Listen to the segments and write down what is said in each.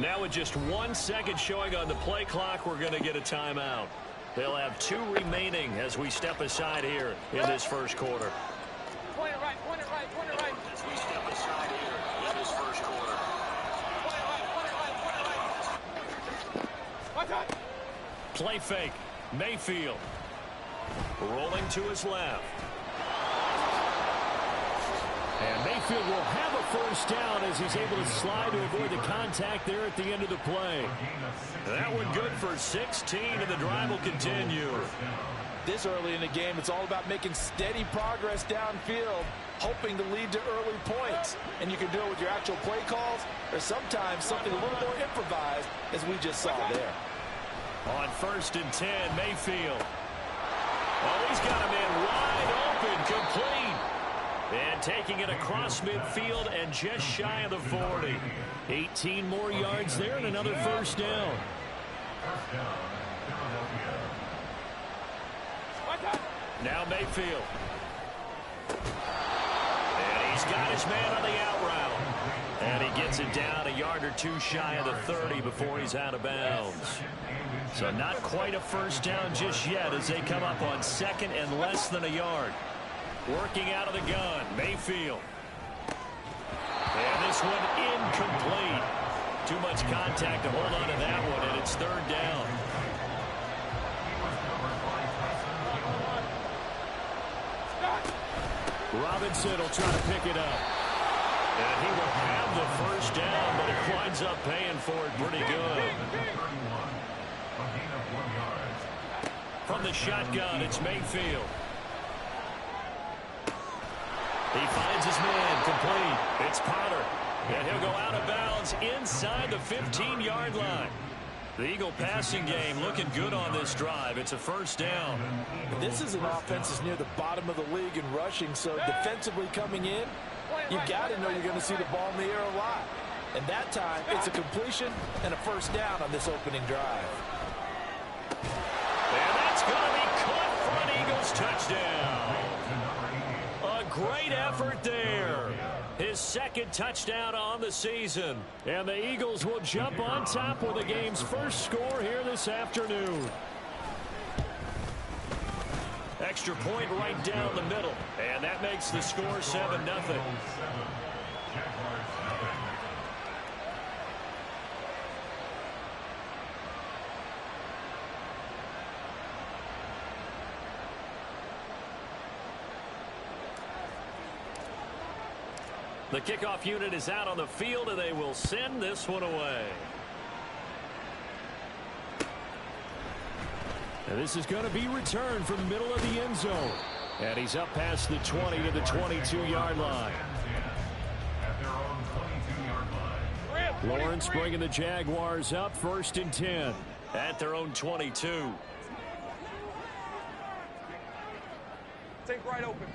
Now with just 1 second showing on the play clock, we're going to get a timeout. They'll have 2 remaining as we step aside here in this first quarter. Point it right, point it right, point it right. As we step aside here in this first quarter. Point it right, point it right, point it right. Play fake. Mayfield. Rolling to his left. And Mayfield will have a first down as he's able to slide to avoid the contact there at the end of the play. That one good for 16, and the drive will continue. This early in the game, it's all about making steady progress downfield, hoping to lead to early points. And you can do it with your actual play calls, or sometimes something a little more improvised, as we just saw there. On 1st and 10, Mayfield. Oh, he's got a man wide open, complete. And taking it across midfield and just shy of the 40. 18 more yards there and another first down. Now Mayfield. And he's got his man on the out route. And he gets it down a yard or 2 shy of the 30 before he's out of bounds. So not quite a first down just yet as they come up on 2nd and less than a yard. Working out of the gun, Mayfield. And this one incomplete. Too much contact to hold on to that one, and it's 3rd down. Robinson will try to pick it up. And he will have the first down, but it winds up paying for it pretty good. From the shotgun, it's Mayfield. He finds his man, complete. It's Potter. And he'll go out of bounds inside the 15-yard line. The Eagle passing game looking good on this drive. It's a first down. This is an offense that's near the bottom of the league in rushing, so defensively coming in, you've got to know you're going to see the ball in the air a lot. And that time, it's a completion and a first down on this opening drive. And that's going to be caught for an Eagles touchdown. A great effort there. His 2nd touchdown on the season. And the Eagles will jump on top with the game's first score here this afternoon. Extra point right down the middle. And that makes the score 7-0. The kickoff unit is out on the field, and they will send this one away. And this is going to be returned from the middle of the end zone. And he's up past the 20 to the 22-yard line. Lawrence bringing the Jaguars up 1st and 10 at their own 22. Think right, open.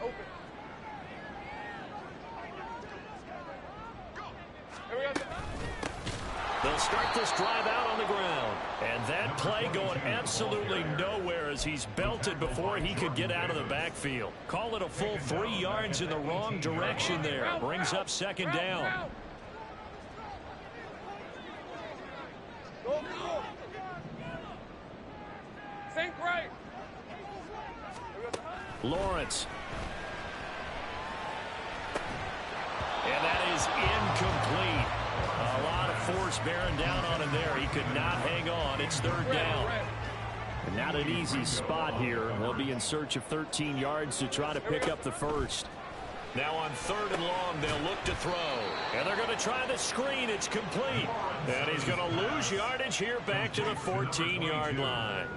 They'll start this drive out on the ground. And that play going absolutely nowhere as he's belted before he could get out of the backfield. Call it a full 3 yards in the wrong direction there. Brings up 2nd down. Think right. Lawrence. And that is incomplete. A lot of force bearing down on him there. He could not hang on. It's 3rd down. And not an easy spot here. They'll be in search of 13 yards to try to pick up the first. Now on 3rd and long, they'll look to throw. And they're going to try the screen. It's complete. And he's going to lose yardage here back to the 14-yard line.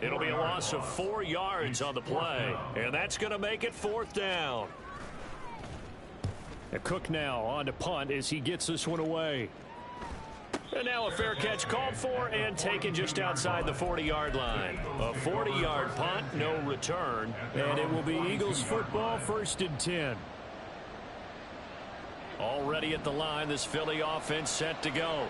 It'll be a loss of 4 yards on the play. And that's going to make it 4th down. Cook now on to punt as he gets this one away. And now a fair catch called for and taken just outside the 40-yard line. A 40-yard punt, no return. And it will be Eagles football 1st and 10. Already at the line, this Philly offense set to go.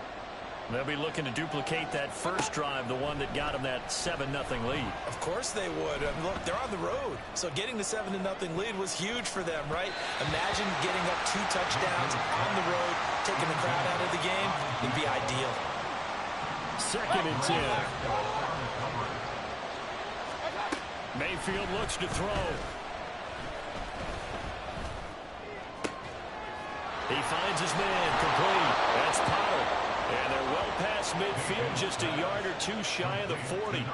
They'll be looking to duplicate that first drive, the one that got them that 7-0 lead. Of course they would. I mean, look, they're on the road. So getting the 7-0 lead was huge for them, right? Imagine getting up 2 touchdowns on the road, taking the crowd out of the game. It'd be ideal. 2nd and 10. Mayfield looks to throw. He finds his man, complete. That's Pollard. And they're well past midfield, just a yard or 2 shy of the 40.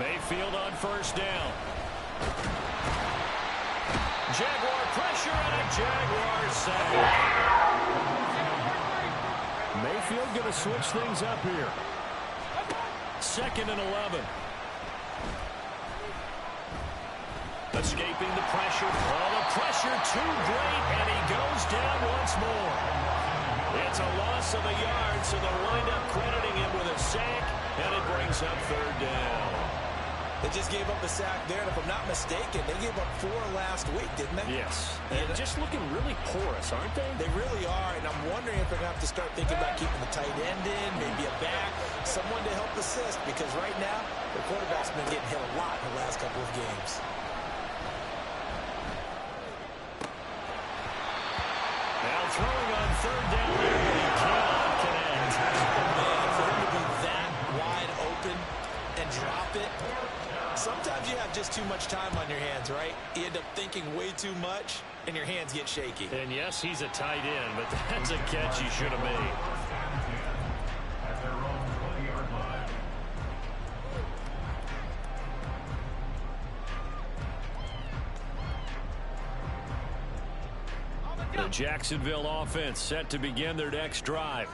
Mayfield on 1st down. Jaguar pressure and a Jaguar sack. Mayfield going to switch things up here. 2nd and 11. Escaping the pressure. Oh, the pressure too great, and he goes down once more. It's a loss of a yard, so they'll wind up crediting him with a sack, and it brings up 3rd down. They just gave up a sack there, and if I'm not mistaken, they gave up 4 last week, didn't they? Yes. And just looking really porous, aren't they? They really are, and I'm wondering if they're going to have to start thinking about keeping the tight end in, maybe a back, someone to help assist, because right now, the quarterback's been getting hit a lot in the last couple of games. Now throwing on 3rd down here, but he cannot connect. Oh, man, for him to be that wide open and drop it, sometimes you have just too much time on your hands, right? You end up thinking way too much, and your hands get shaky. And yes, he's a tight end, but that's a catch he should have made. The Jacksonville offense set to begin their next drive.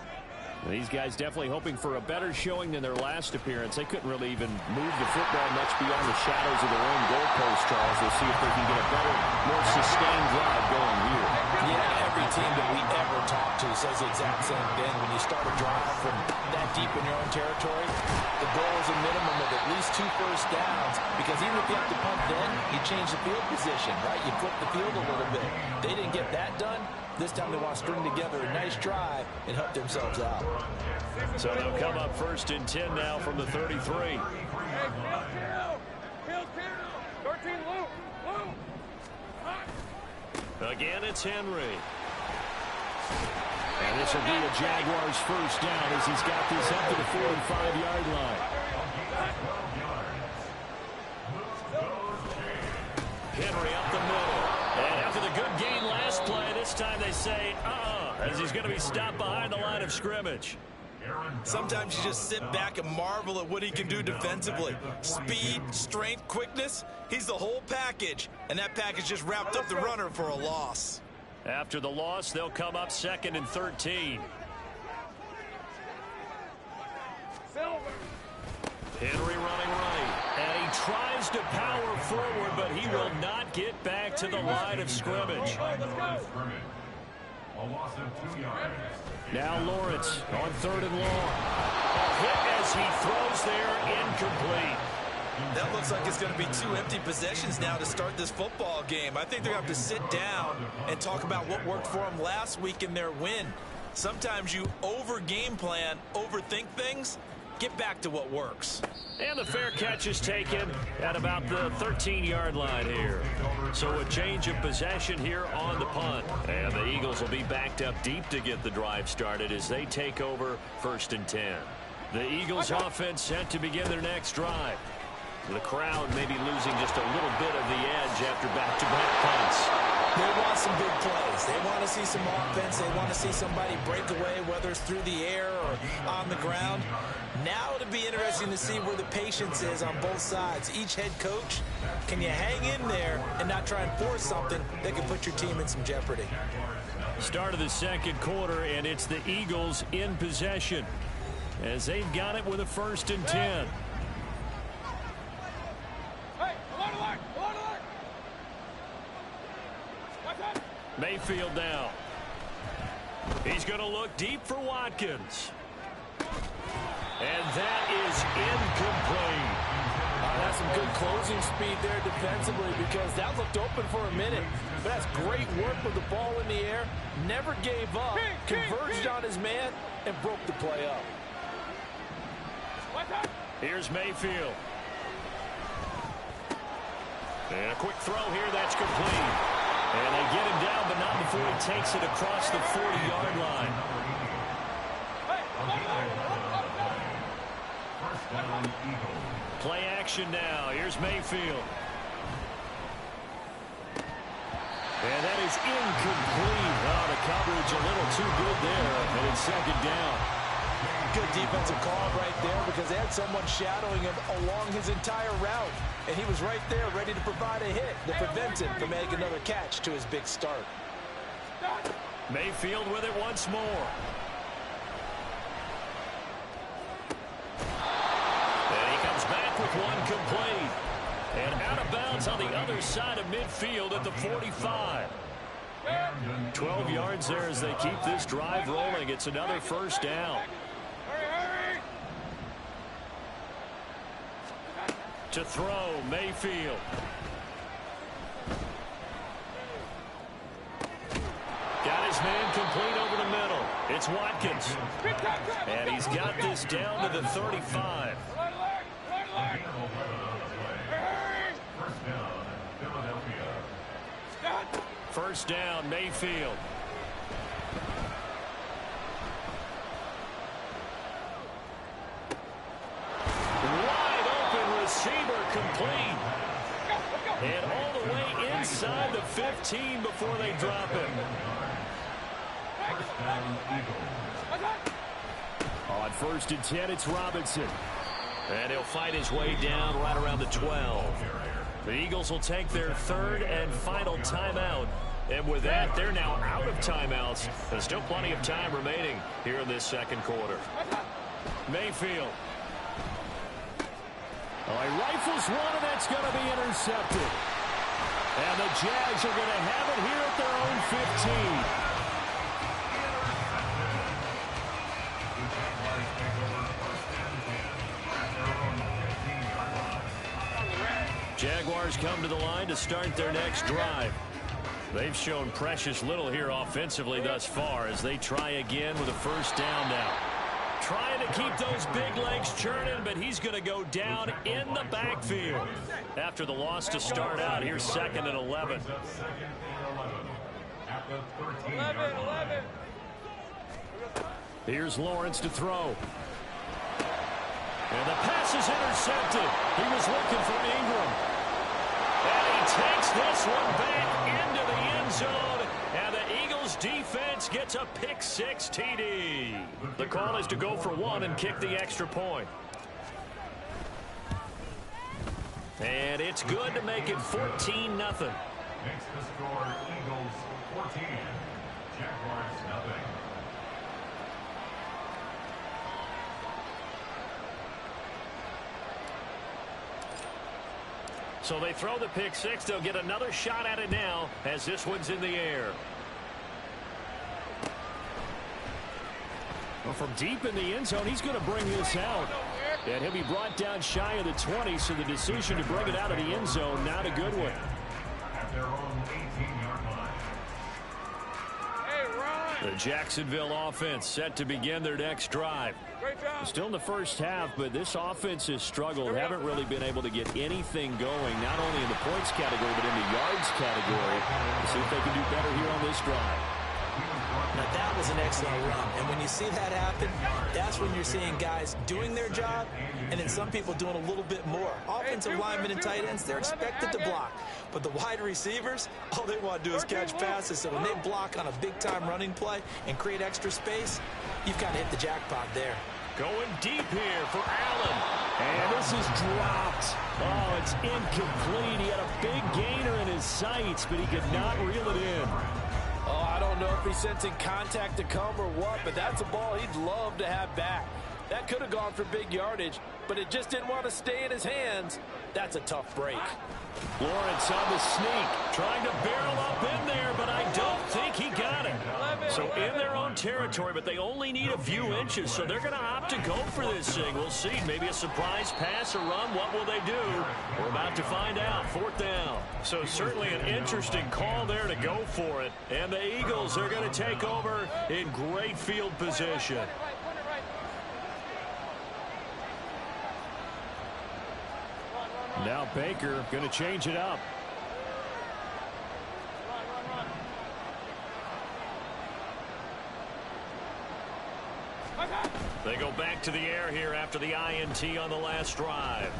These guys definitely hoping for a better showing than their last appearance. They couldn't really even move the football much beyond the shadows of their own goalpost, Charles. We'll see if they can get a better, more sustained drive going here. Yeah, every team that we ever talk to says the exact same thing. When you start a drive from that deep in your own territory, the goal is a minimum of at least 2 first downs, because even if you have to punt then, you change the field position, right? You flip the field a little bit. They didn't get that done. This time they want to string together a nice drive and help themselves out. So they'll come up 1st and 10 now from the 33. Again, it's Henry. And this will be a Jaguars 1st down as he's got this up to the 45-yard line. Henry up the middle. And after the good gain last play, this time they say, as he's going to be stopped behind the line of scrimmage. Sometimes you just sit back and marvel at what he can do defensively. Speed, strength, quickness, he's the whole package. And that package just wrapped up the runner for a loss. After the loss, they'll come up 2nd and 13. Henry running right. And he tries to power forward, but he will not get back to the line of scrimmage. Now Lawrence on 3rd and long. A hit as he throws there, incomplete. That looks like it's going to be 2 empty possessions now to start this football game. I think they're going to have to sit down and talk about what worked for them last week in their win. Sometimes you over-game plan, overthink things. Get back to what works. And the fair catch is taken at about the 13-yard line here. So a change of possession here on the punt. And the Eagles will be backed up deep to get the drive started as they take over 1st and 10. The Eagles offense set to begin their next drive. The crowd may be losing just a little bit of the edge after back-to-back punts. They want some big plays. They want to see some offense. They want to see somebody break away, whether it's through the air or on the ground. Now it'll be interesting to see where the patience is on both sides. Each head coach, can you hang in there and not try and force something that can put your team in some jeopardy? Start of the 2nd quarter, and it's the Eagles in possession as they've got it with a 1st and 10. Mayfield now. He's going to look deep for Watkins. And that is incomplete. got some good closing speed there defensively because that looked open for a minute. But that's great work with the ball in the air. Never gave up, converged on his man, and broke the play up. Here's Mayfield. And a quick throw here, that's complete. And they get him down, but not before he takes it across the 40-yard line. Play action now. Here's Mayfield. And that is incomplete. Oh, the coverage a little too good there, and it's second down. Good defensive call right there because they had someone shadowing him along his entire route. And he was right there ready to provide a hit to prevent him from making another catch to his big start. Mayfield with it once more. And he comes back with one complete. And out of bounds on the other side of midfield at the 45. 12 yards there as they keep this drive rolling. It's another first down. To throw, Mayfield. Got his man complete over the middle. It's Watkins. And he's got this down to the 35. First down, Mayfield. Wide open receiver complete. And all the way inside the 15 before they drop him. On first and 10, it's Robinson. And he'll fight his way down right around the 12. The Eagles will take their third and final timeout. And with that, they're now out of timeouts. There's still plenty of time remaining here in this second quarter. Mayfield. Oh, he rifles one, and that's going to be intercepted. And the Jags are going to have it here at their own 15. Jaguars come to the line to start their next drive. They've shown precious little here offensively thus far as they try again with a first down now. Trying to keep those big legs churning, but he's going to go down in the backfield. After the loss to start out, here's second and 11. 11. Here's Lawrence to throw. And the pass is intercepted. He was looking for Ingram. And he takes this one back into the end zone. And the Eagles defense gets a pick-six TD. The call is to go for one and kick the extra point. And it's good to make it 14-0. Makes the score Eagles 14, Jaguars nothing. So they throw the pick six. They'll get another shot at it now as this one's in the air. Well, from deep in the end zone, he's going to bring this out. And he'll be brought down shy of the 20, so the decision to bring it out of the end zone, not a good one. At their own 18-yard line. The Jacksonville offense set to begin their next drive. Still in the first half, but this offense has struggled. Haven't really been able to get anything going, not only in the points category, but in the yards category. We'll see if they can do better here on this drive. Now, that was an excellent run. And when you see that happen, that's when you're seeing guys doing their job and then some people doing a little bit more. Offensive linemen and tight ends, they're expected to block. But the wide receivers, all they want to do is catch passes. So when they block on a big-time running play and create extra space, you've kind of hit the jackpot there. Going deep here for Allen. And this is dropped. Oh, it's incomplete. He had a big gainer in his sights, but he could not reel it in. Oh, I don't know if he's sensing contact to come or what, but that's a ball he'd love to have back. That could have gone for big yardage, but it just didn't want to stay in his hands. That's a tough break. Lawrence on the sneak, trying to barrel up in there, but I don't think he got it. So in their own territory, but they only need a few inches, so they're going to opt to go for this thing. We'll see. Maybe a surprise pass or run. What will they do? We're about to find out. 4th down. So certainly an interesting call there to go for it. And the Eagles are going to take over in great field position. Now Baker going to change it up. They go back to the air here after the INT on the last drive.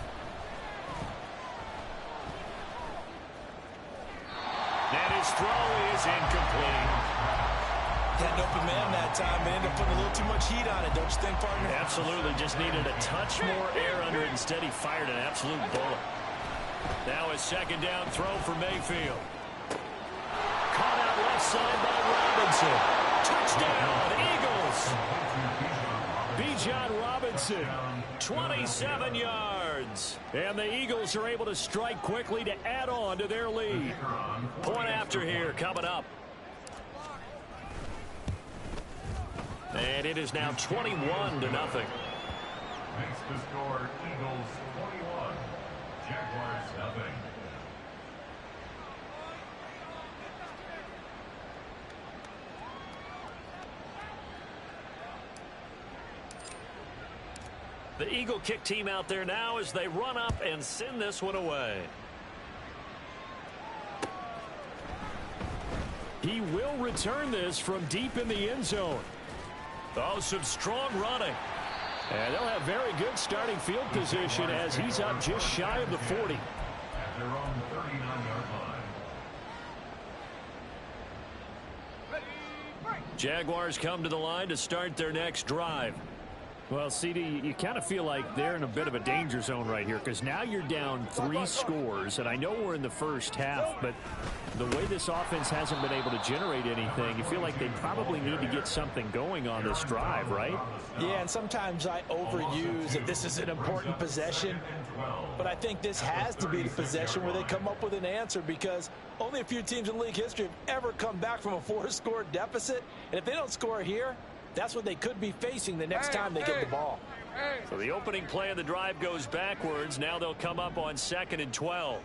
And his throw is incomplete. Had an open man that time and ended up putting a little too much heat on it, don't you think, partner? Absolutely. Just needed a touch more air under it. Instead, he fired an absolute bullet. Now a 2nd down throw for Mayfield. Caught out left side by Robinson. Touchdown, Eagles. Bijan Robinson, 27 yards. And the Eagles are able to strike quickly to add on to their lead. Point after here coming up. And it is now 21-0. Makes the score Eagles 21, Jaguars nothing. The Eagle kick team out there now as they run up and send this one away. He will return this from deep in the end zone. Oh, some strong running. And they'll have very good starting field position as he's up just shy of the 40. At their own 39-yard line. Jaguars come to the line to start their next drive. Well, CD, you kind of feel like they're in a bit of a danger zone right here because now you're down 3 scores, and I know we're in the first half, but the way this offense hasn't been able to generate anything, you feel like they probably need to get something going on this drive, right? Yeah, and sometimes I overuse that this is an important possession, but I think this has to be the possession where they come up with an answer because only a few teams in league history have ever come back from a 4-score deficit, and if they don't score here, that's what they could be facing the next time they get the ball. So the opening play of the drive goes backwards. Now they'll come up on 2nd and 12.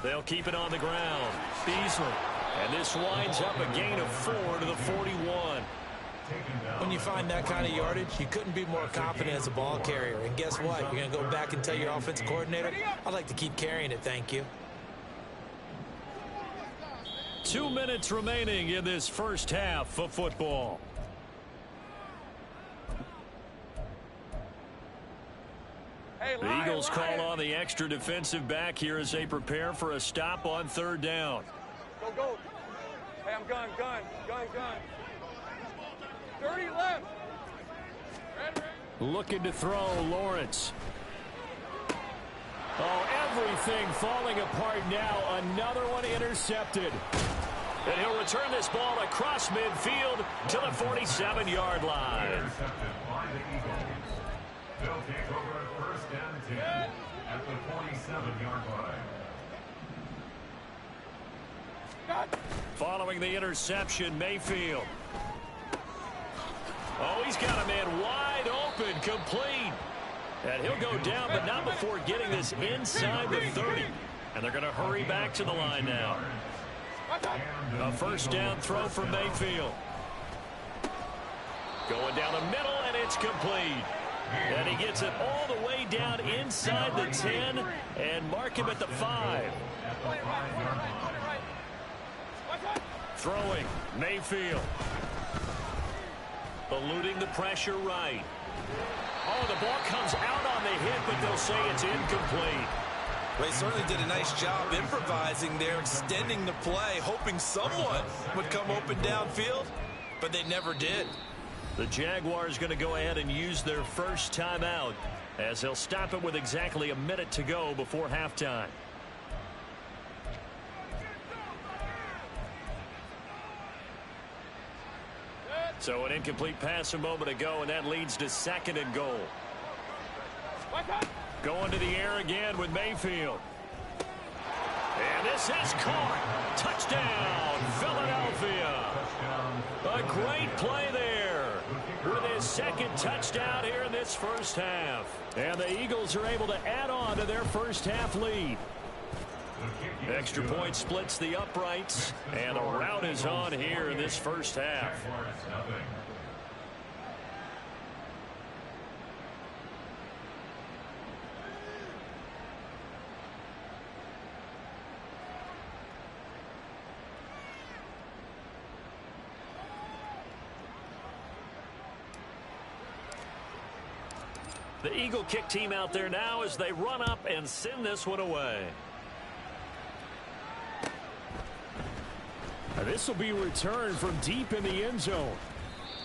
They'll keep it on the ground. Beasley. And this winds up a gain of 4 to the 41. When you find that kind of yardage, you couldn't be more confident as a ball carrier. And guess what? You're going to go back and tell your offensive coordinator, I'd like to keep carrying it, thank you. 2 minutes remaining in this first half of football. The Eagles call on the extra defensive back here as they prepare for a stop on 3rd down. Go. Hey, I'm gun. 30 left. Looking to throw, Lawrence. Oh, everything falling apart now. Another one intercepted. And he'll return this ball across midfield to the 47-yard line. Intercepted by the Eagles. They'll take over at 1st and 10 at the 47-yard line. Following the interception, Mayfield. Oh, he's got a man wide open, complete. And he'll go down, but not before getting this inside the 30. And they're going to hurry back to the line now. A 1st down throw for Mayfield. Going down the middle, and it's complete. And he gets it all the way down inside the 10 and mark him at the 5. Throwing, Mayfield. Eluding the pressure right. Oh, the ball comes out on the hit, but they'll say it's incomplete. Well, he certainly did a nice job improvising there, extending the play, hoping someone would come open downfield, but they never did. The Jaguars going to go ahead and use their first timeout as they'll stop it with exactly a minute to go before halftime. So an incomplete pass a moment ago, and that leads to 2nd and goal. Going to the air again with Mayfield. And this is caught. Touchdown, Philadelphia. Philadelphia. A great play there with his second touchdown here in this first half. And the Eagles are able to add on to their first half lead. Extra point splits the uprights, and the rout is on here in this first half. The Eagle kick team out there now as they run up and send this one away. This will be returned from deep in the end zone.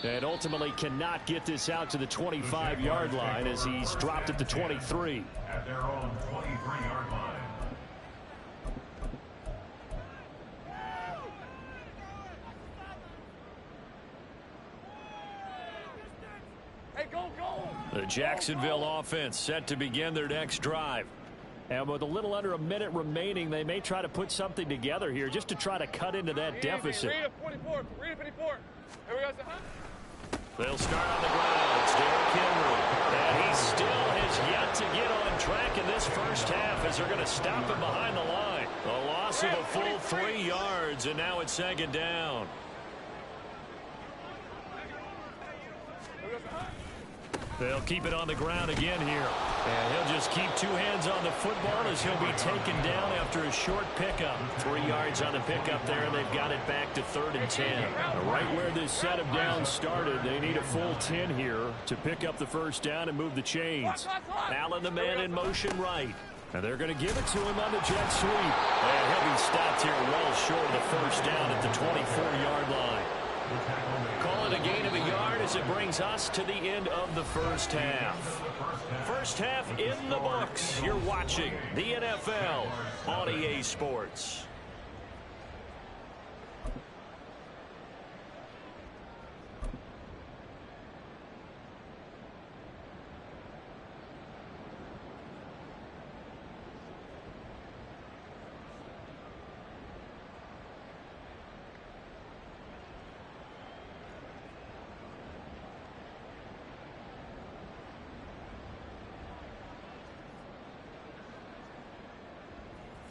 And ultimately cannot get this out to the 25-yard line as he's dropped at the 23. At their own 23-yard line. Hey, go, go! The Jacksonville offense set to begin their next drive. And with a little under a minute remaining, they may try to put something together here just to try to cut into that deficit. Read it 44. Read it 54. Here we go. They'll start on the ground. It's Derrick Henry. And he still has yet to get on track in this first half as they're going to stop him behind the line. A loss of a full 3 yards, and now it's second down. They'll keep it on the ground again here. And he'll just keep 2 hands on the football as he'll be taken down after a short pickup. 3 yards on the pickup there, and they've got it back to 3rd and 10. Right where this set of downs started, they need a full 10 here to pick up the first down and move the chains. Allen, the man in motion right. And they're going to give it to him on the jet sweep. And he'll be stopped here well short of the first down at the 24-yard line. Call it a gain of a yard as it brings us to the end of the first half. First half in the books. You're watching the NFL on EA Sports.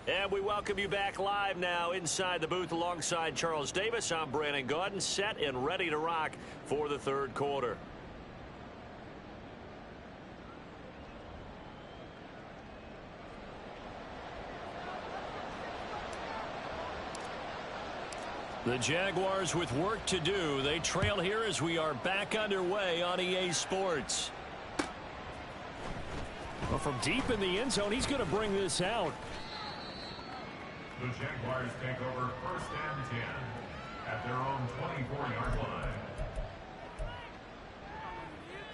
And we welcome you back live now inside the booth alongside Charles Davis. I'm Brandon Gaudin, set and ready to rock for the third quarter. The Jaguars with work to do. They trail here as we are back underway on EA Sports. Well, from deep in the end zone, he's going to bring this out. The Jaguars take over 1st and 10 at their own 24-yard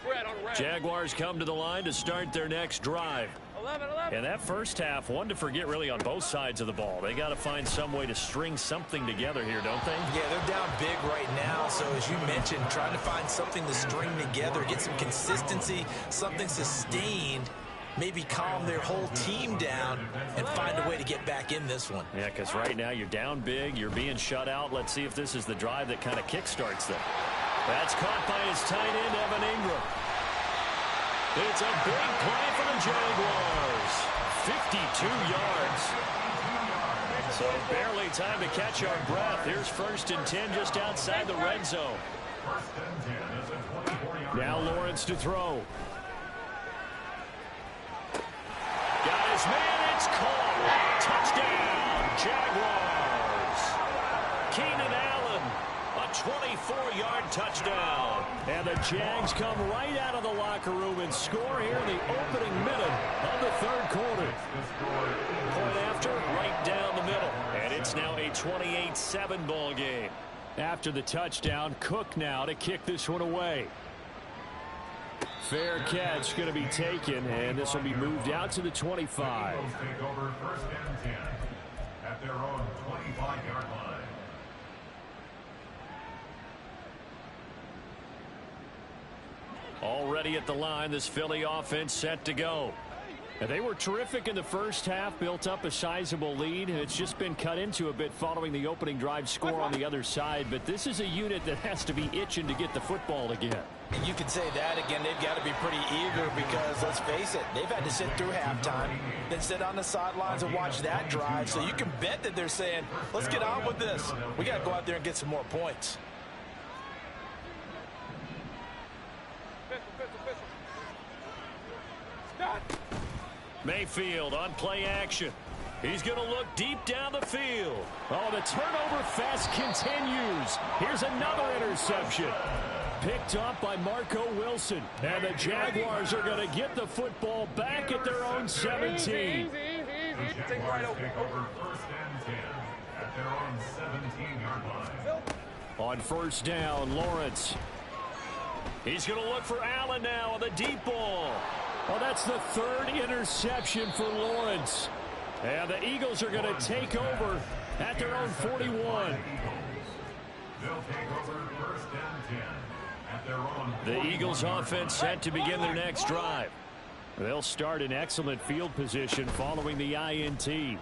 line. Jaguars come to the line to start their next drive. 11. And that first half, one to forget really on both sides of the ball. They got to find some way to string something together here, don't they? Yeah, they're down big right now. So as you mentioned, trying to find something to string together, get some consistency, something sustained. Maybe calm their whole team down and find a way to get back in this one. Yeah, because right now you're down big, you're being shut out. Let's see if this is the drive that kind of kickstarts them. That's caught by his tight end, Evan Ingram. It's a big play for the Jaguars. 52 yards. So barely time to catch our breath. Here's 1st and 10 just outside the red zone. 1st and 10 is a 24-yard line. Now Lawrence to throw. Got his man, it's caught. Touchdown, Jaguars. Keenan Allen, a 24-yard touchdown. And the Jags come right out of the locker room and score here in the opening minute of the third quarter. Point after, right down the middle. And it's now a 28-7 ball game. After the touchdown, Cook now to kick this one away. Fair catch going to be taken, and this will be moved out to the 25. Eagles take over 1st and 10 at their own 25-yard line. Already at the line, this Philly offense set to go. They were terrific in the first half, built up a sizable lead. It's just been cut into a bit following the opening drive score on the other side. But this is a unit that has to be itching to get the football again. You could say that again. They've got to be pretty eager because, let's face it, they've had to sit through halftime, then sit on the sidelines and watch that drive. So you can bet that they're saying, let's get on with this. We got to go out there and get some more points. Mayfield on play action. He's going to look deep down the field. Oh, the turnover fest continues. Here's another interception. Picked up by Marco Wilson. And the Jaguars are going to get the football back at their own 17. The Jaguars take over first and 10 at their own 17-yard line. On first down, Lawrence. He's going to look for Allen now on the deep ball. Oh, that's the third interception for Lawrence. And the Eagles are going to take over at their own 41. They'll take over first and 10 at their own. The Eagles offense set to begin their next drive. They'll start in excellent field position following the INT.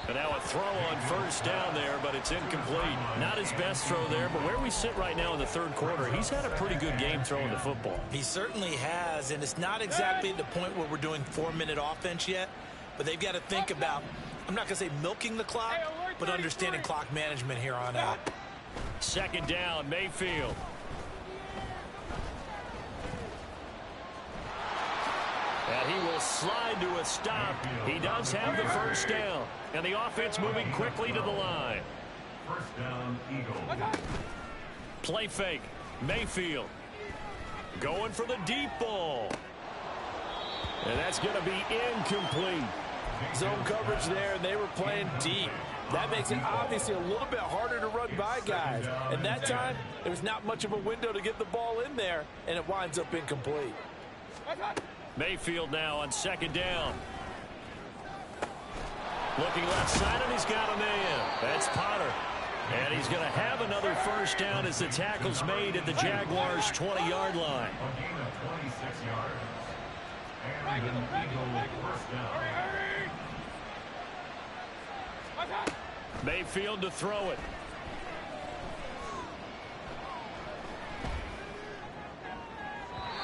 And now a throw on first down there, but it's incomplete. Not his best throw there, but where we sit right now in the third quarter, he's had a pretty good game throwing the football. He certainly has, and it's not exactly at the point where we're doing 4-minute offense yet, but they've got to think about, I'm not going to say milking the clock, but understanding clock management here on out. Second down, Mayfield. And he will slide to a stop. He does have the first down. And the offense moving quickly to the line. First down, Eagles. Play fake. Mayfield. Going for the deep ball. And that's going to be incomplete. Zone coverage there, and they were playing deep. That makes it obviously a little bit harder to run by guys. And that time, there was not much of a window to get the ball in there, and it winds up incomplete. Mayfield now on second down. Looking left side, and he's got a man. That's Potter. And he's going to have another first down as the tackle's made at the Jaguars' 20-yard line. A gain of 26 yards. And an Eagle first down. Mayfield to throw it.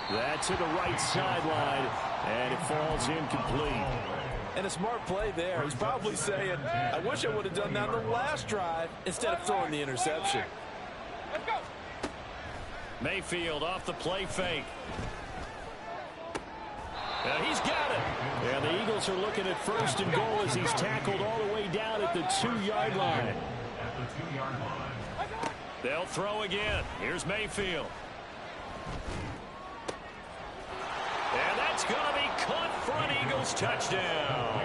That's to the right sideline, and it falls incomplete. And a smart play there. He's probably saying, I wish I would have done that on the last drive instead of throwing the interception. Let's go. Mayfield off the play fake. And he's got it. And the Eagles are looking at first and goal as he's tackled all the way down at the 2-yard line. At the 2-yard line. They'll throw again. Here's Mayfield. And that's going to be caught for an Eagles touchdown.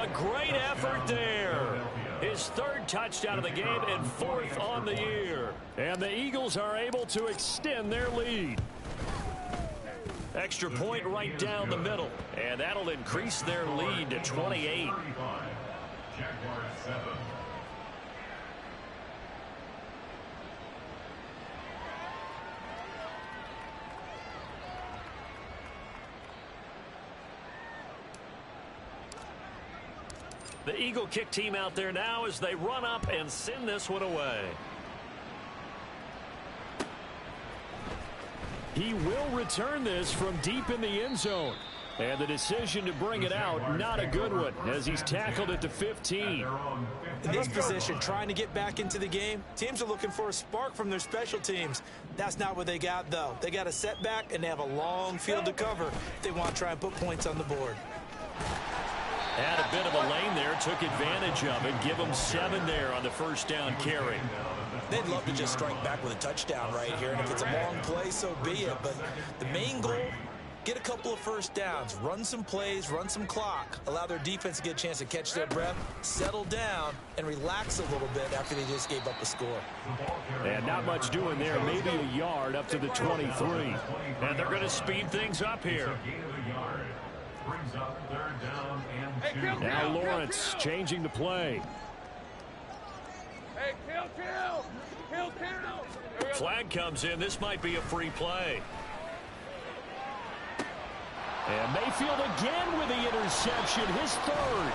A great effort there. His third touchdown of the game and fourth on the year. And the Eagles are able to extend their lead. Extra point right down the middle. And that'll increase their lead to 28. Jaguars 7. The Eagle kick team out there now as they run up and send this one away. He will return this from deep in the end zone. And the decision to bring it out, not a good one, as he's tackled at the 15. In this position, trying to get back into the game, teams are looking for a spark from their special teams. That's not what they got, though. They got a setback, and they have a long field to cover if they want to try and put points on the board. Had a bit of a lane there, took advantage of it. Give them 7 there on the first down carry. They'd love to just strike back with a touchdown right here, and if it's a long play, so be it. But the main goal, get a couple of first downs, run some plays, run some clock, allow their defense to get a chance to catch their breath, settle down, and relax a little bit after they just gave up a score. And not much doing there, maybe a yard up to the 23. And they're going to speed things up here. Brings up third down and 2. Now Lawrence changing the play. Hey, kill. Flag comes in. This might be a free play. And Mayfield again with the interception, his third.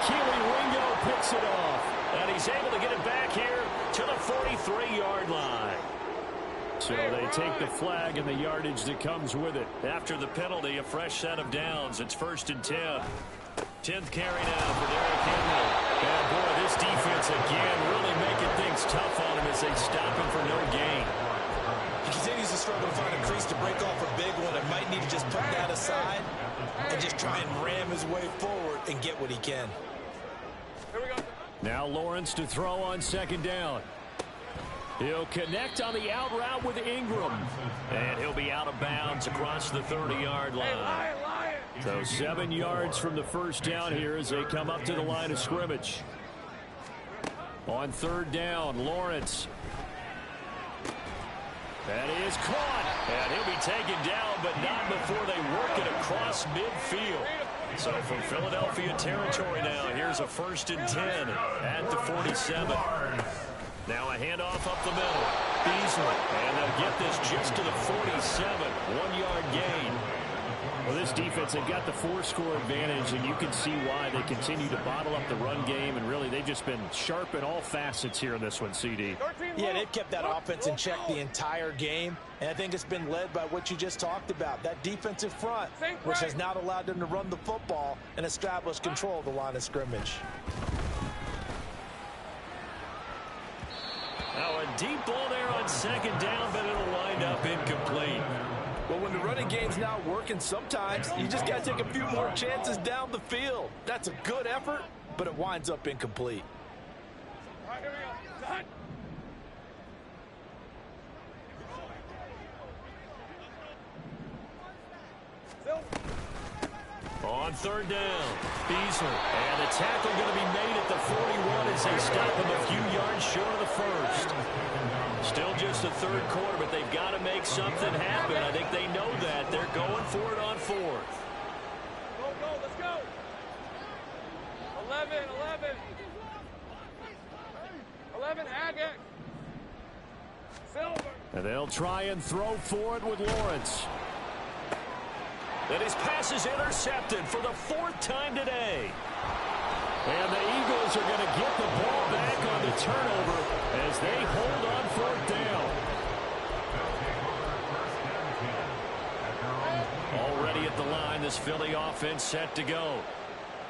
Keely Ringo picks it off. And he's able to get it back here to the 43-yard line. So they take the flag and the yardage that comes with it. After the penalty, a fresh set of downs. It's 1st and 10. 10th carry now for Derrick Henry. And boy, this defense again really making things tough on him as they stop him for no gain. He continues to struggle to find a crease to break off a big one and might need to just put that aside and just try and ram his way forward and get what he can. Here we go. Now Lawrence to throw on 2nd down. He'll connect on the out route with Ingram. And he'll be out of bounds across the 30-yard line. So 7 yards from the first down here as they come up to the line of scrimmage. On 3rd down, Lawrence. That is caught. And he'll be taken down, but not before they work it across midfield. So from Philadelphia territory now, here's a 1st and 10 at the 47. Now a handoff up the middle. Beasley. And they'll get this just to the 47. 1-yard gain. Well, this defense, they've got the 4-score advantage, and you can see why they continue to bottle up the run game, and really they've just been sharp in all facets here in this one, CD. Yeah, they've kept that offense in check the entire game, and I think it's been led by what you just talked about, that defensive front, which has not allowed them to run the football and establish control of the line of scrimmage. Now a deep ball there on 2nd down, but it'll wind up incomplete. Well, when the running game's not working, sometimes you just got to take a few more chances down the field. That's a good effort, but it winds up incomplete. All right, here we go. Done. On 3rd down, Beasley. And the tackle going to be made at the 41 as they stop him a few yards short of the 1st. Still just the 3rd quarter, but they've got to make something happen. I think they know that. They're going for it on 4th. Go, go, let's go. 11, 11. 11, Haggett. Silver. And they'll try and throw for it with Lawrence. And his pass is intercepted for the 4th time today. And the Eagles are going to get the ball back on the turnover as they hold on 4th down. Already at the line, this Philly offense set to go.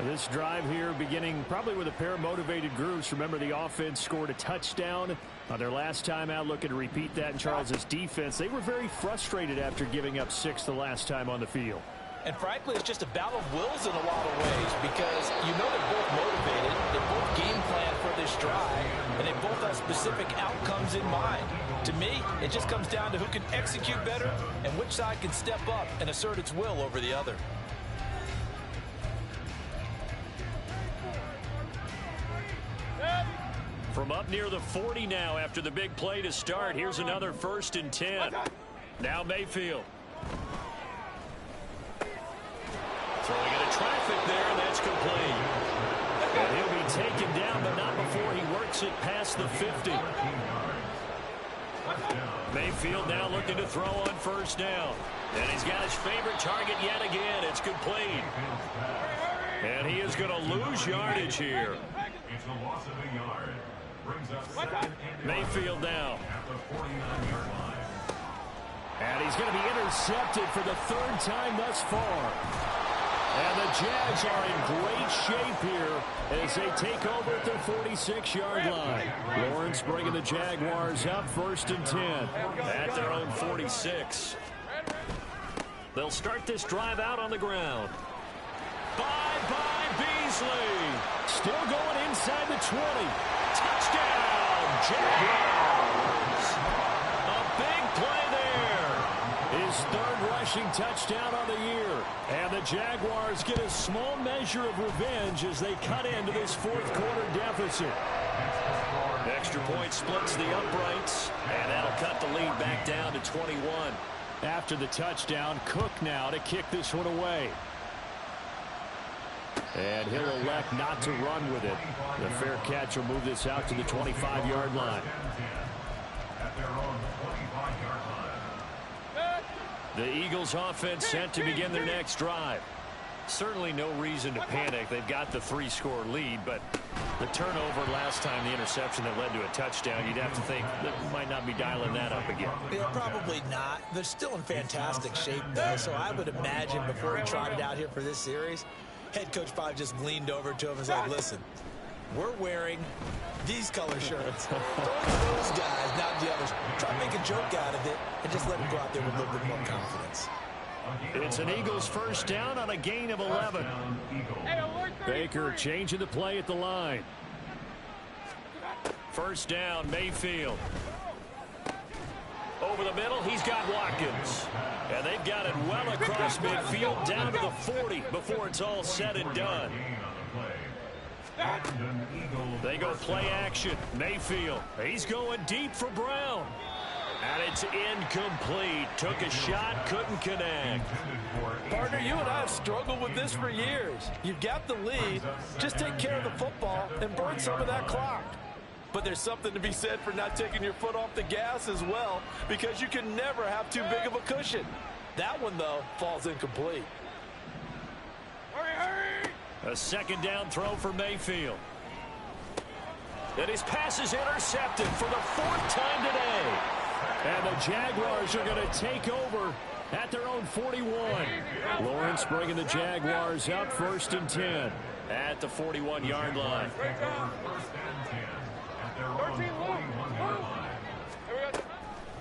This drive here beginning probably with a pair of motivated Guruz. Remember, the offense scored a touchdown on their last time out, looking to repeat that in Charles's defense. They were very frustrated after giving up 6 the last time on the field. And frankly, it's just a battle of wills in a lot of ways because you know they're both motivated, they both game plan for this drive, and they both have specific outcomes in mind. To me, it just comes down to who can execute better and which side can step up and assert its will over the other. From up near the 40 now after the big play to start, here's another 1st and 10. Now Mayfield. Throwing into traffic there, and that's complete. And he'll be taken down, but not before he works it past the 50. Mayfield now looking to throw on 1st down. And he's got his favorite target yet again. It's complete. And he is going to lose yardage here. It's a loss of a yard. Brings up 2nd and Mayfield now. at the 49-yard line. And he's going to be intercepted for the 3rd time thus far. And the Jags are in great shape here as they take over at their 46-yard line. Lawrence bringing the Jaguars up 1st and 10 at their own 46. They'll start this drive out on the ground. By Beasley. Still going inside the 20. Touchdown, Jaguars. A big play there. His 3rd rushing touchdown on the year. And the Jaguars get a small measure of revenge as they cut into this 4th quarter deficit. Extra point splits the uprights, and that'll cut the lead back down to 21. After the touchdown, Cook now to kick this one away. And he'll elect not to run with it. The fair catch will move this out to the 25-yard line. At their own 25-yard line. The Eagles offense set to begin their next drive. Certainly no reason to panic. They've got the 3-score lead, but the turnover last time, the interception that led to a touchdown, you'd have to think that might not be dialing that up again. Yeah, probably not. They're still in fantastic shape, though, so I would imagine before he trotted out here for this series, head coach probably just leaned over to him and was like, listen, we're wearing these color shirts. Those guys, not the others. Try to make a joke out of it and just let them go out there with a little bit more confidence. It's an Eagles first down on a gain of 11. Baker changing the play at the line. First down, Mayfield. Over the middle, he's got Watkins. And they've got it well across midfield down to the 40 before it's all said and done. They go play action. Mayfield, he's going deep for Brown. And it's incomplete. Took a shot, couldn't connect. Partner, you and I have struggled with this for years. You've got the lead. Just take care of the football and burn some of that clock. But there's something to be said for not taking your foot off the gas as well, because you can never have too big of a cushion. That one, though, falls incomplete. A second down throw for Mayfield. And his pass is intercepted for the 4th time today. And the Jaguars are going to take over at their own 41. Lawrence bringing the Jaguars up 1st and 10 at the 41-yard line.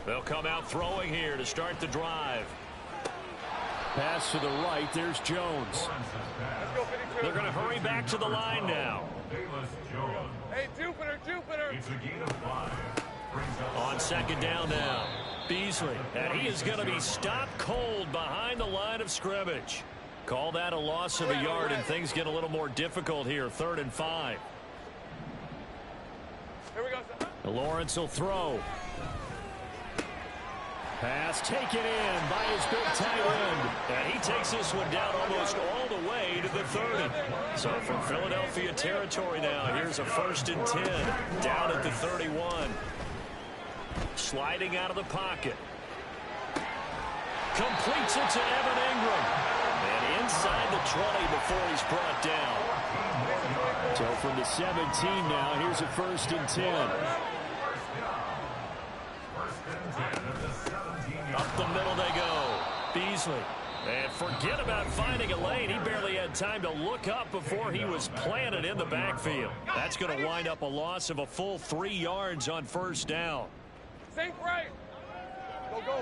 They'll come out throwing here to start the drive. Pass to the right. There's Jones. They're going to hurry back to the line now. Hey, Jupiter. It's a gain of 5. On second down now, Beasley, and he is going to be stopped cold behind the line of scrimmage. Call that a loss of a yard, and things get a little more difficult here. 3rd and 5. Here we go, son. Lawrence will throw. Pass taken in by his big tight end. And he takes this one down almost all the way to the 30. So from Philadelphia territory now, here's a 1st and 10 down at the 31. Sliding out of the pocket. Completes it to Evan Ingram. And inside the 20 before he's brought down. So from the 17 now, here's a 1st and 10. Up the middle they go. Beasley. And forget about finding a lane. He barely had time to look up before he was planted in the backfield. That's going to wind up a loss of a full 3 yards on 1st down. Safe right. Go.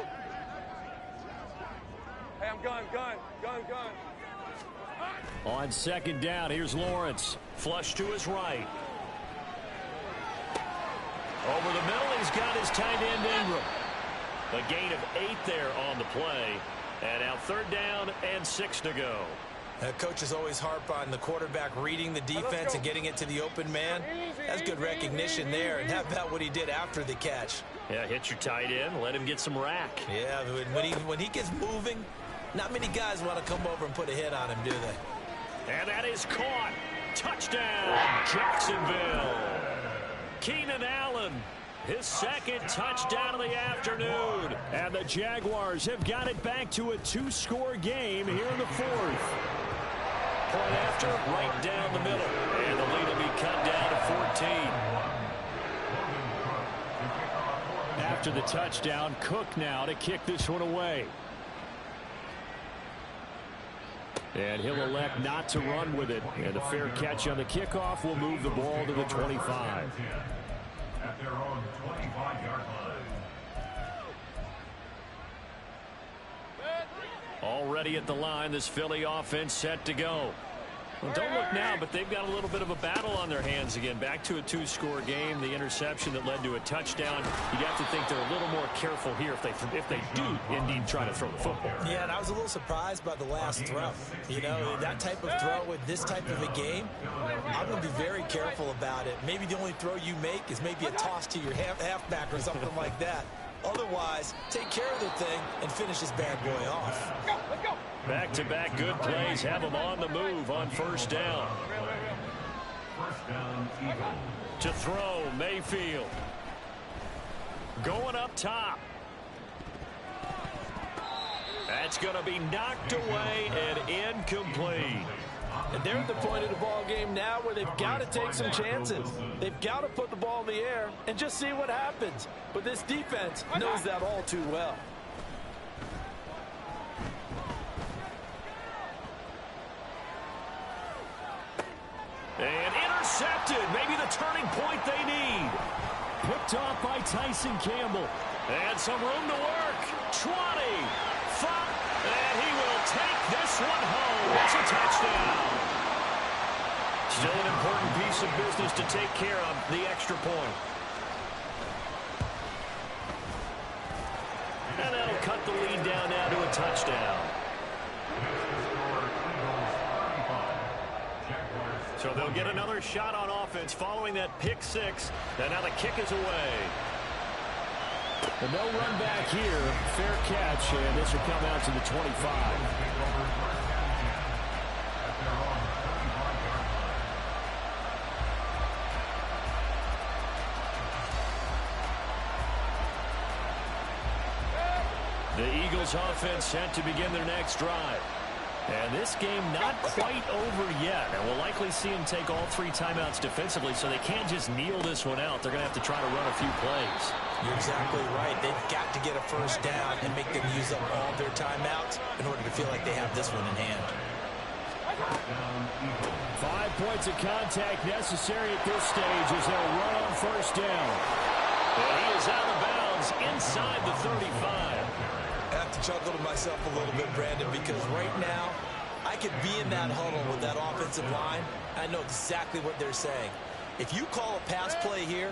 Hey, I'm gun. On second down, here's Lawrence. Flush to his right. Over the middle, he's got his tight end Ingram. A gain of 8 there on the play. And now 3rd down and 6 to go. Coaches always harp on the quarterback reading the defense and getting it to the open man. That's good recognition there. And how about what he did after the catch? Yeah, hit your tight end, let him get some rack. Yeah, when he gets moving, not many guys want to come over and put a hit on him, do they? And that is caught. Touchdown, Jacksonville. Keenan Allen, his 2nd touchdown of the afternoon. And the Jaguars have got it back to a 2-score game here in the 4th. Point after, right down the middle. And the lead will be cut down to 14. After the touchdown, Cook now to kick this one away. And he'll elect not to run with it. And the fair catch on the kickoff will move the ball to the 25. At their own 25-yard line. Already at the line, this Philly offense set to go. Well, don't look now, but they've got a little bit of a battle on their hands again. Back to a 2-score game. The interception that led to a touchdown. You'd have to think they're a little more careful here if they do indeed try to throw the football. Yeah, and I was a little surprised by the last throw. You know, that type of throw with this type of a game, I'm going to be very careful about it. Maybe the only throw you make is maybe a toss to your halfback or something like that. Otherwise, take care of the thing and finish this bad boy off. Let's go. Back-to-back good plays have them on the move on 1st down. First down, Eagles. To throw, Mayfield. Going up top. That's going to be knocked away and incomplete. And they're at the point of the ball game now where they've got to take some chances. They've got to put the ball in the air and just see what happens. But this defense knows that all too well. And intercepted. Maybe the turning point they need. Picked off by Tyson Campbell. And some room to work. 20. 5. And he will take this one home. It's a touchdown. Still an important piece of business to take care of, the extra point. And that'll cut the lead down now to a touchdown. So they'll get another shot on offense following that pick six. And now the kick is away. And no run back here. Fair catch, and this will come out to the 25. The Eagles offense set to begin their next drive. And this game not quite over yet. And we'll likely see them take all 3 timeouts defensively, so they can't just kneel this one out. They're going to have to try to run a few plays. You're exactly right. They've got to get a first down and make them use up all their timeouts in order to feel like they have this one in hand. 5 points of contact necessary at this stage as they'll run on first down. And he is out of bounds inside the 35. I have to chuckle to myself a little bit, Brandon, because right now I could be in that huddle with that offensive line. I know exactly what they're saying. If you call a pass play here,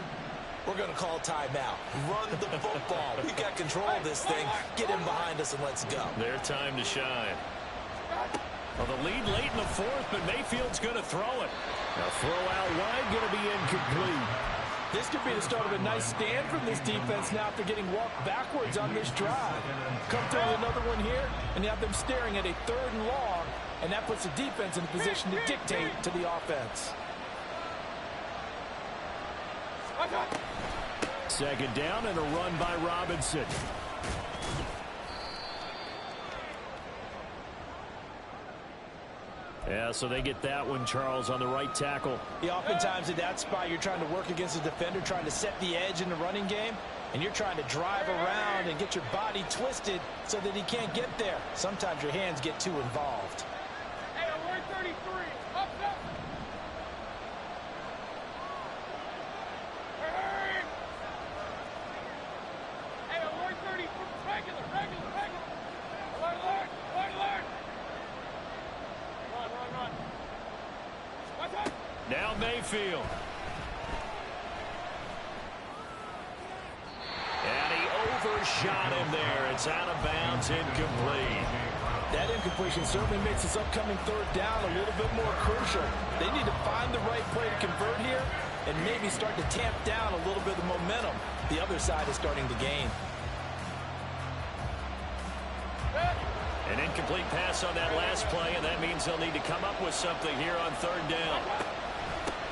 we're going to call timeout. Run the football. We've got control of this thing. Get in behind us and let's go. Their time to shine. Well, the lead late in the fourth, but Mayfield's going to throw it. Now throw out wide, going to be incomplete. This could be the start of a nice stand from this defense now after getting walked backwards on this drive. Come through with another one here, and you have them staring at a 3rd and long, and that puts the defense in a position to dictate to the offense. Second down and a run by Robinson. Yeah, so they get that one, Charles, on the right tackle. Yeah, oftentimes at that spot, you're trying to work against a defender, trying to set the edge in the running game, and you're trying to drive around and get your body twisted so that he can't get there. Sometimes your hands get too involved. Hey, alert 33. Up, up. Hey, hey, alert 33. Regular. Alert. Run. What's up? Now Mayfield. And he overshot him there. It's out of bounds, incomplete. That incompletion certainly makes this upcoming 3rd down a little bit more crucial. They need to find the right play to convert here and maybe start to tamp down a little bit of momentum. The other side is starting to gain. An incomplete pass on that last play, and that means they'll need to come up with something here on 3rd down.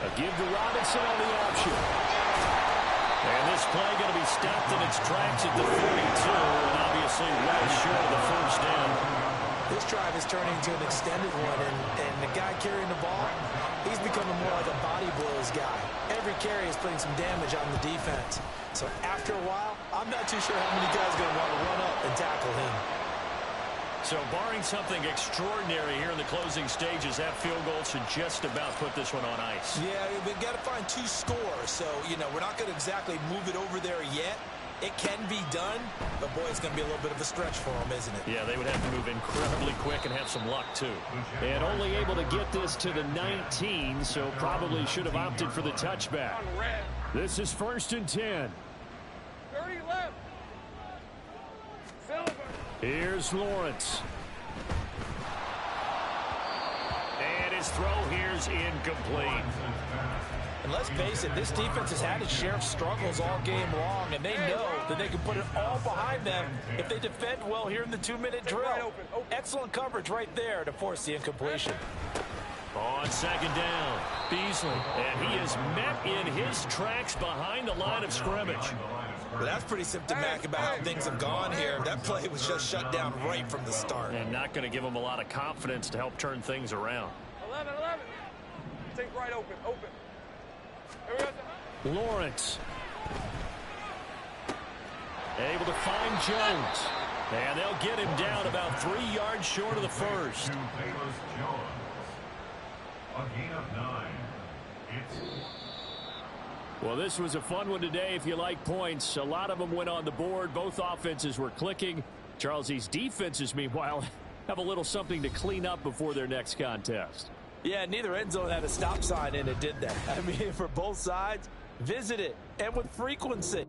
A give to Robinson on the option. And this play going to be stopped in its tracks at the 42, and obviously well short of the first down. This drive is turning into an extended one, and the guy carrying the ball, he's becoming more like a body blows guy. Every carry is putting some damage on the defense. So after a while, I'm not too sure how many guys are going to want to run up and tackle him. So barring something extraordinary here in the closing stages, that field goal should just about put this one on ice. Yeah, we've got to find 2 scores. So, we're not going to exactly move it over there yet. It can be done, but, boy, it's going to be a little bit of a stretch for them, isn't it? Yeah, they would have to move incredibly quick and have some luck, too. And only able to get this to the 19, so probably should have opted for the touchback. This is 1st and 10. 30 left. Silver. Here's Lawrence. And his throw here's incomplete. And let's face it, this defense has had its share of struggles all game long, and they know that they can put it all behind them if they defend well here in the 2-minute drill. Excellent coverage right there to force the incompletion. On 2nd down, Beasley. And he is met in his tracks behind the line of scrimmage. Well, that's pretty symptomatic about how things have gone here. That play was just shut down right from the start. And not going to give them a lot of confidence to help turn things around. 11. Take right open. Here we go. Lawrence. Able to find Jones. And they'll get him down about 3 yards short of the first. To Bayless Jones. A gain of 9. Well, this was a fun one today if you like points. A lot of them went on the board. Both offenses were clicking. Charles, these defenses, meanwhile, have a little something to clean up before their next contest. Yeah, neither end zone had a stop sign in it, did they? I mean, for both sides, visit it, and with frequency.